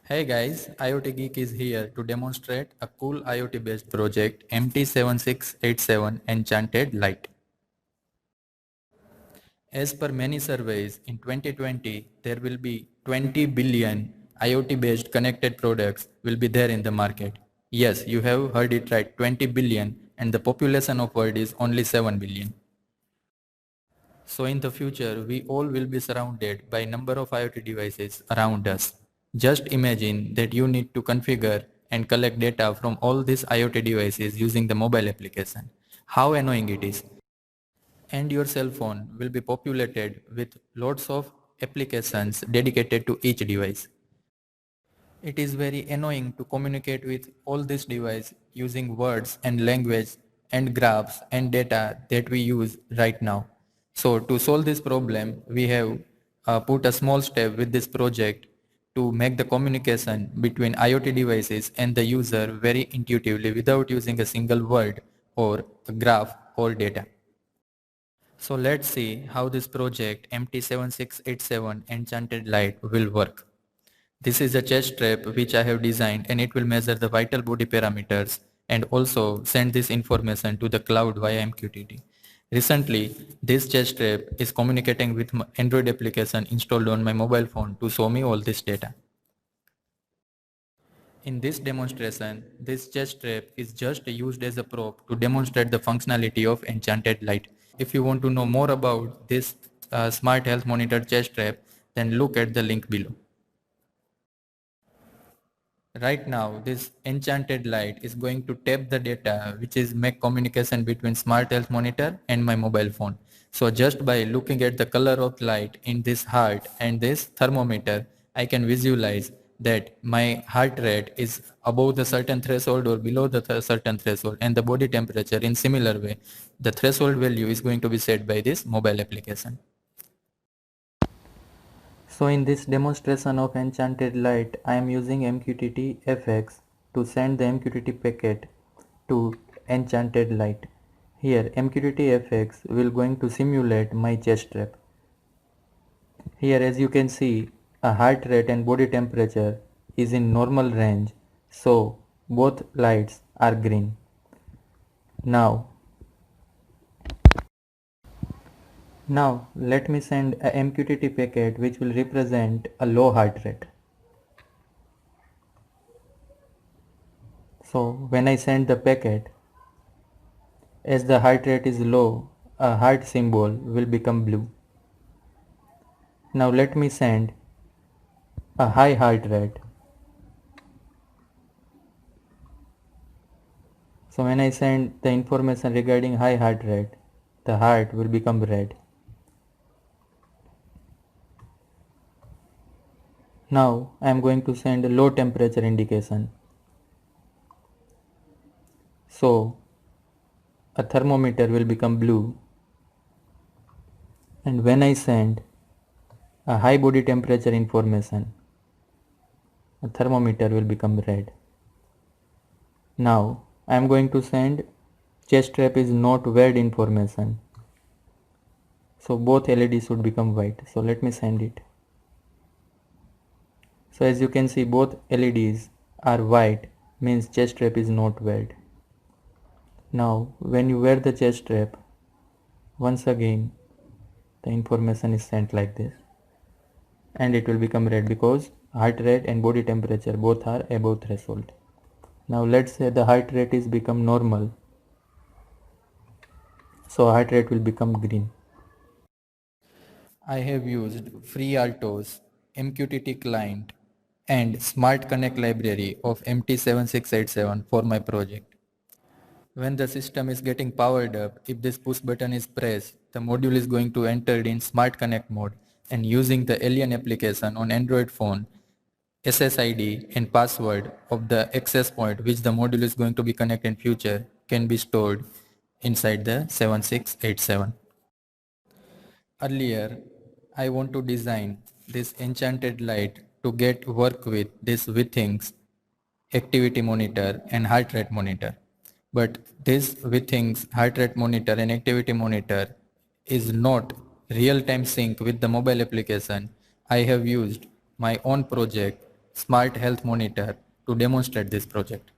Hey guys, IoT Geek is here to demonstrate a cool IoT based project MT7687 Enchanted Light. As per many surveys, in 2020 there will be 20 billion IoT based connected products will be there in the market. Yes, you have heard it right, 20 billion, and the population of world is only 7 billion. So in the future, we all will be surrounded by number of IoT devices around us. Just imagine that you need to configure and collect data from all these IoT devices using the mobile application. How annoying it is. And your cell phone will be populated with lots of applications dedicated to each device. It is very annoying to communicate with all these devices using words and language and graphs and data that we use right now. So to solve this problem, we have put a small step with this project to make the communication between IoT devices and the user very intuitively without using a single word or a graph or data. So let's see how this project MT7687 Enchanted Light will work. This is a chest strap which I have designed, and it will measure the vital body parameters and also send this information to the cloud via MQTT. Recently, this chest strap is communicating with my Android application installed on my mobile phone to show me all this data. In this demonstration, this chest strap is just used as a prop to demonstrate the functionality of Enchanted Light. If you want to know more about this smart health monitor chest strap, then look at the link below. Right now, this Enchanted Light is going to tap the data which is make communication between smart health monitor and my mobile phone. So just by looking at the color of light in this heart and this thermometer, I can visualize that my heart rate is above the certain threshold or below the certain threshold, and the body temperature in similar way. The threshold value is going to be set by this mobile application. So in this demonstration of Enchanted Light, I am using MQTT FX to send the MQTT packet to Enchanted Light. Here MQTT FX will going to simulate my chest strap. Here as you can see, a heart rate and body temperature is in normal range, so both lights are green. Now let me send a MQTT packet which will represent a low heart rate. So when I send the packet, as the heart rate is low, a heart symbol will become blue. Now let me send a high heart rate. So when I send the information regarding high heart rate, the heart will become red. Now I am going to send a low temperature indication. So a thermometer will become blue, and when I send a high body temperature information, a thermometer will become red. Now I am going to send chest strap is not weared information. So both LEDs should become white. So let me send it. So as you can see, both LEDs are white, means chest strap is not weared. Now when you wear the chest strap, once again the information is sent like this, and it will become red because heart rate and body temperature both are above threshold. Now let's say the heart rate is become normal, so heart rate will become green. I have used FreeAlto's MQTT client and Smart Connect library of MT7687 for my project. When the system is getting powered up, if this push button is pressed, the module is going to enter in Smart Connect mode, and using the Alien application on Android phone, SSID and password of the access point which the module is going to be connected in future can be stored inside the 7687. Earlier, I want to design this Enchanted Light to get work with this Withings activity monitor and heart rate monitor. But this Withings heart rate monitor and activity monitor is not real-time sync with the mobile application. I have used my own project smart health monitor to demonstrate this project.